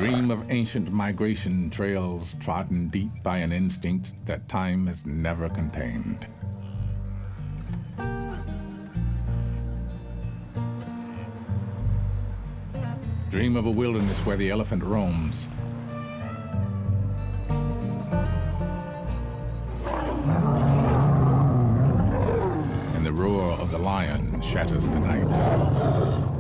Dream of ancient migration trails trodden deep by an instinct that time has never contained. Dream of a wilderness where the elephant roams. And the roar of the lion shatters the night.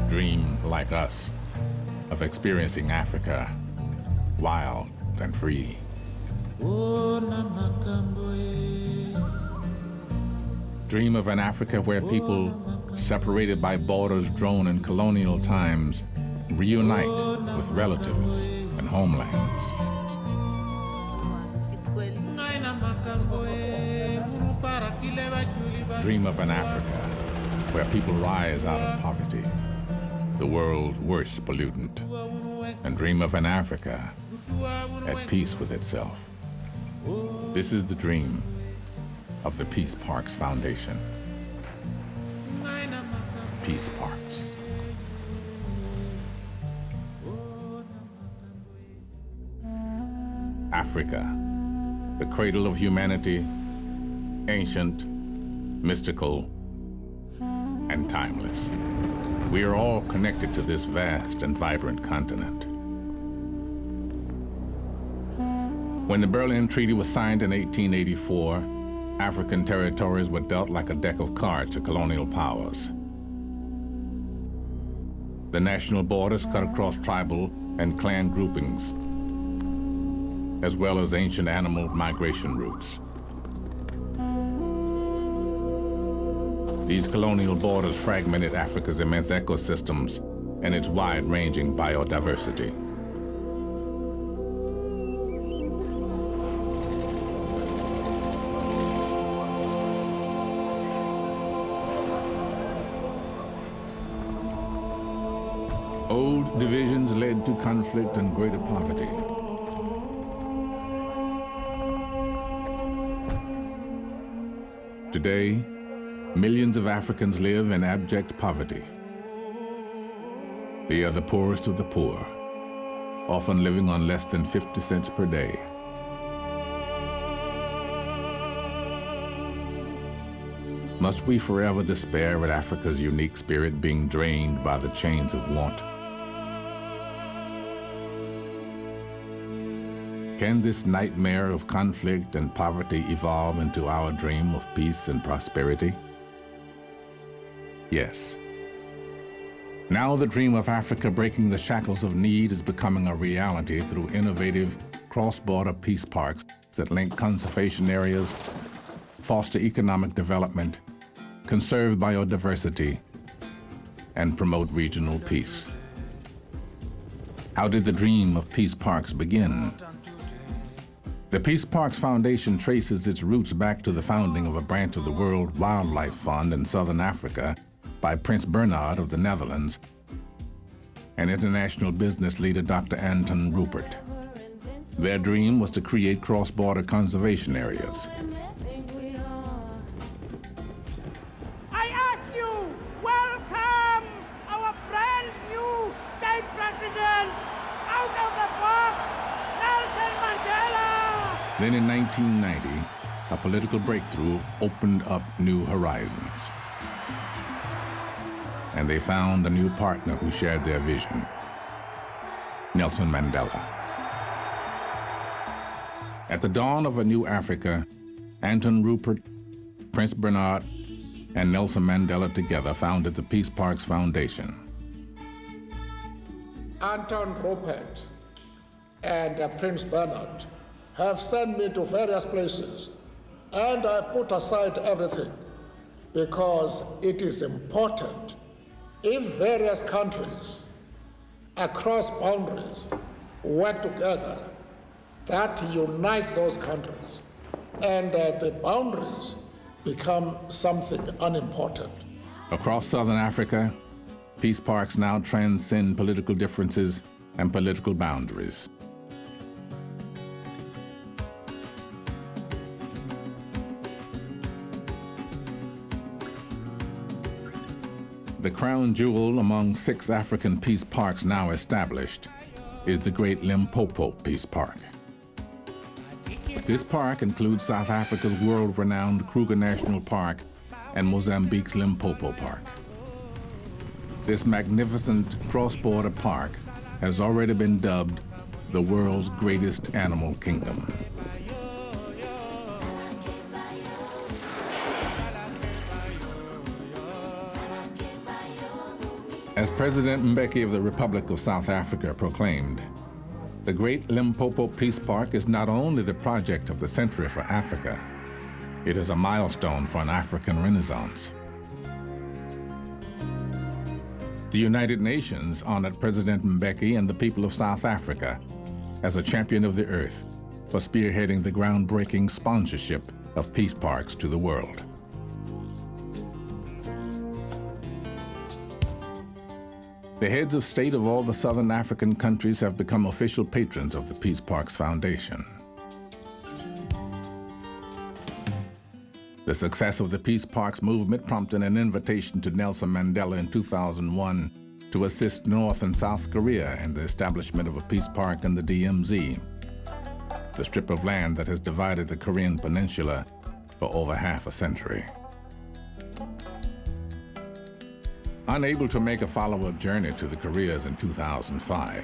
Dream, like us, of experiencing Africa wild and free. Dream of an Africa where people, separated by borders drawn in colonial times, reunite with relatives and homelands. Dream of an Africa where people rise out of poverty, the world's worst pollutant, and dream of an Africa at peace with itself. This is the dream of the Peace Parks Foundation. Peace Parks. Africa, the cradle of humanity, ancient, mystical, and timeless. We are all connected to this vast and vibrant continent. When the Berlin Treaty was signed in 1884, African territories were dealt like a deck of cards to colonial powers. The national borders cut across tribal and clan groupings, as well as ancient animal migration routes. These colonial borders fragmented Africa's immense ecosystems and its wide-ranging biodiversity. Old divisions led to conflict and greater poverty. Today, millions of Africans live in abject poverty. They are the poorest of the poor, often living on less than 50 cents per day. Must we forever despair at Africa's unique spirit being drained by the chains of want? Can this nightmare of conflict and poverty evolve into our dream of peace and prosperity? Yes. Now the dream of Africa breaking the shackles of need is becoming a reality through innovative cross-border peace parks that link conservation areas, foster economic development, conserve biodiversity, and promote regional peace. How did the dream of peace parks begin? The Peace Parks Foundation traces its roots back to the founding of a branch of the World Wildlife Fund in Southern Africa by Prince Bernhard of the Netherlands and international business leader Dr. Anton Rupert. Their dream was to create cross-border conservation areas. I ask you, welcome our brand new state president out of the box, Nelson Mandela! Then in 1990, a political breakthrough opened up new horizons. And they found a new partner who shared their vision, Nelson Mandela. At the dawn of a new Africa, Anton Rupert, Prince Bernhard, and Nelson Mandela together founded the Peace Parks Foundation. Anton Rupert and Prince Bernhard have sent me to various places, and I've put aside everything because it is important if various countries across boundaries work together, that unites those countries, and the boundaries become something unimportant. Across Southern Africa, peace parks now transcend political differences and political boundaries. The crown jewel among 6 African peace parks now established is the Great Limpopo Peace Park. This park includes South Africa's world-renowned Kruger National Park and Mozambique's Limpopo Park. This magnificent cross-border park has already been dubbed the world's greatest animal kingdom. As President Mbeki of the Republic of South Africa proclaimed, the Great Limpopo Peace Park is not only the project of the century for Africa, it is a milestone for an African renaissance. The United Nations honored President Mbeki and the people of South Africa as a champion of the earth for spearheading the groundbreaking sponsorship of peace parks to the world. The heads of state of all the southern African countries have become official patrons of the Peace Parks Foundation. The success of the Peace Parks movement prompted an invitation to Nelson Mandela in 2001 to assist North and South Korea in the establishment of a peace park in the DMZ, the strip of land that has divided the Korean peninsula for over half a century. Unable to make a follow-up journey to the Koreas in 2005,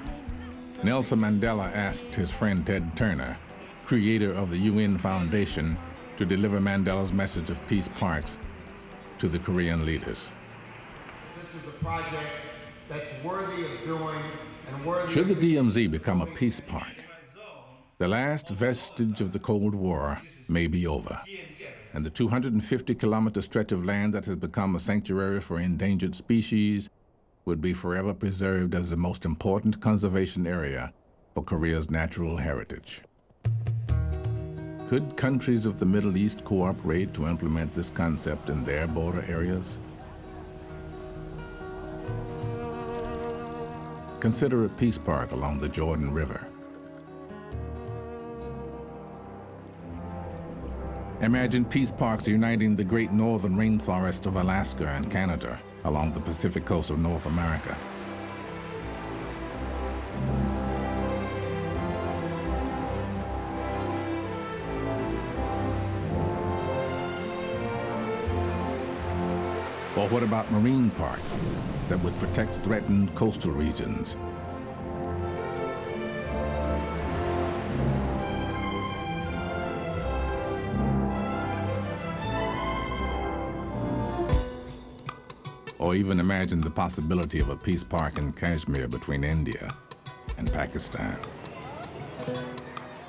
Nelson Mandela asked his friend Ted Turner, creator of the UN Foundation, to deliver Mandela's message of peace parks to the Korean leaders. This is a project that's worthy of doing and worthy. Should the DMZ become a peace park, the last vestige of the Cold War may be over, and the 250-kilometer stretch of land that has become a sanctuary for endangered species would be forever preserved as the most important conservation area for Korea's natural heritage. Could countries of the Middle East cooperate to implement this concept in their border areas? Consider a peace park along the Jordan River. Imagine peace parks uniting the great northern rainforests of Alaska and Canada along the Pacific coast of North America. Or what about marine parks that would protect threatened coastal regions? Or even imagine the possibility of a peace park in Kashmir between India and Pakistan.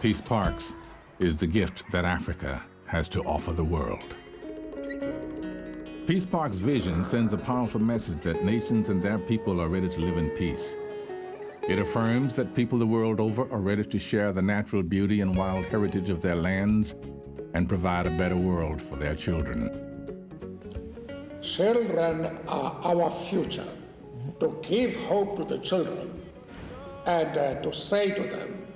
Peace parks is the gift that Africa has to offer the world. Peace Park's vision sends a powerful message that nations and their people are ready to live in peace. It affirms that people the world over are ready to share the natural beauty and wild heritage of their lands and provide a better world for their children. Children are our future. To give hope to the children and to say to them,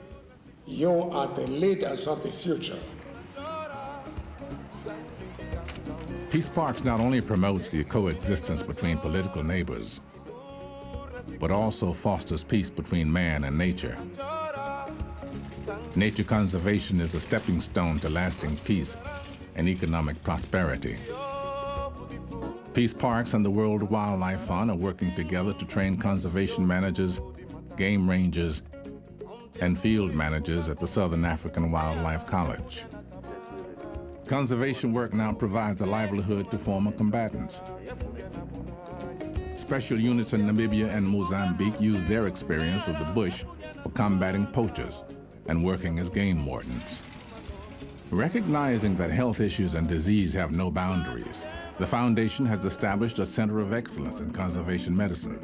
you are the leaders of the future. Peace Parks not only promotes the coexistence between political neighbors, but also fosters peace between man and nature. Nature conservation is a stepping stone to lasting peace and economic prosperity. Peace Parks and the World Wildlife Fund are working together to train conservation managers, game rangers, and field managers at the Southern African Wildlife College. Conservation work now provides a livelihood to former combatants. Special units in Namibia and Mozambique use their experience of the bush for combating poachers and working as game wardens. Recognizing that health issues and disease have no boundaries, the Foundation has established a Center of Excellence in Conservation Medicine.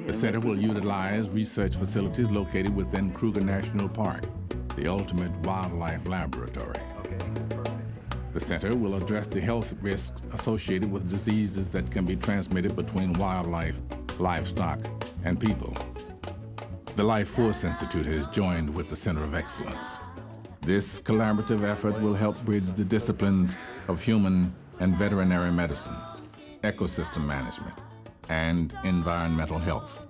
The center will utilize research facilities located within Kruger National Park, the ultimate wildlife laboratory. The center will address the health risks associated with diseases that can be transmitted between wildlife, livestock, and people. The Life Force Institute has joined with the Center of Excellence. This collaborative effort will help bridge the disciplines of human and veterinary medicine ecosystem management, and environmental health.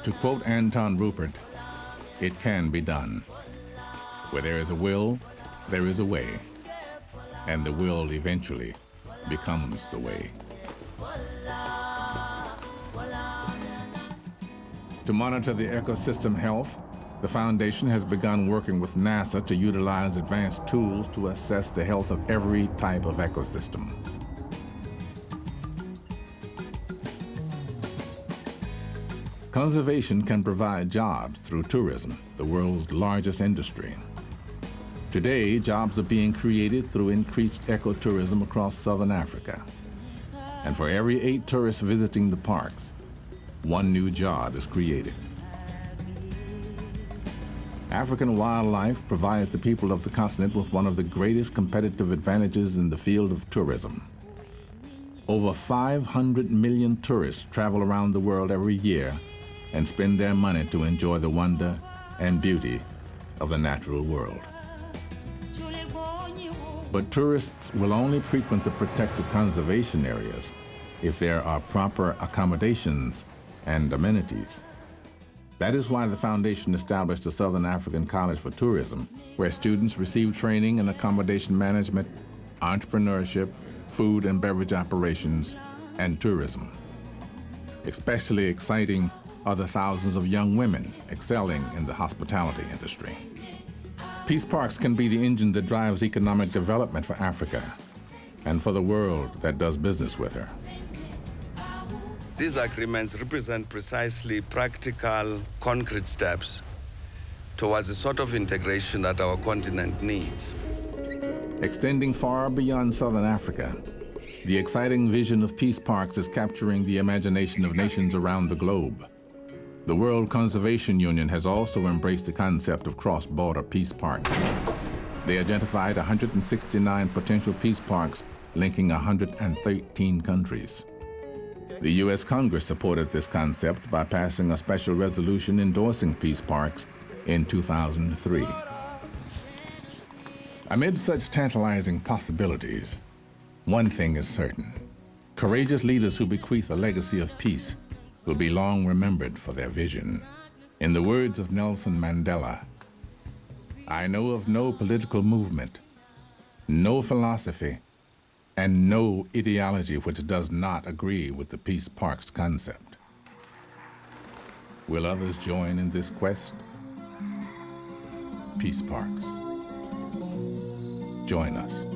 To quote Anton Rupert, it can be done. Where there is a will, there is a way, and the will eventually becomes the way. To monitor the ecosystem health, the Foundation has begun working with NASA to utilize advanced tools to assess the health of every type of ecosystem. Conservation can provide jobs through tourism, the world's largest industry. Today, jobs are being created through increased ecotourism across southern Africa. And for every 8 tourists visiting the parks, 1 new job is created. African wildlife provides the people of the continent with one of the greatest competitive advantages in the field of tourism. Over 500 million tourists travel around the world every year and spend their money to enjoy the wonder and beauty of the natural world. But tourists will only frequent the protected conservation areas if there are proper accommodations and amenities. That is why the Foundation established the Southern African College for Tourism, where students receive training in accommodation management, entrepreneurship, food and beverage operations, and tourism. Especially exciting are the thousands of young women excelling in the hospitality industry. Peace parks can be the engine that drives economic development for Africa and for the world that does business with her. These agreements represent precisely practical, concrete steps towards the sort of integration that our continent needs. Extending far beyond Southern Africa, the exciting vision of peace parks is capturing the imagination of nations around the globe. The World Conservation Union has also embraced the concept of cross-border peace parks. They identified 169 potential peace parks linking 113 countries. The U.S. Congress supported this concept by passing a special resolution endorsing peace parks in 2003. Amid such tantalizing possibilities, one thing is certain. Courageous leaders who bequeath a legacy of peace will be long remembered for their vision. In the words of Nelson Mandela, "I know of no political movement, no philosophy, and no ideology which does not agree with the peace parks concept." Will others join in this quest? Peace parks. Join us.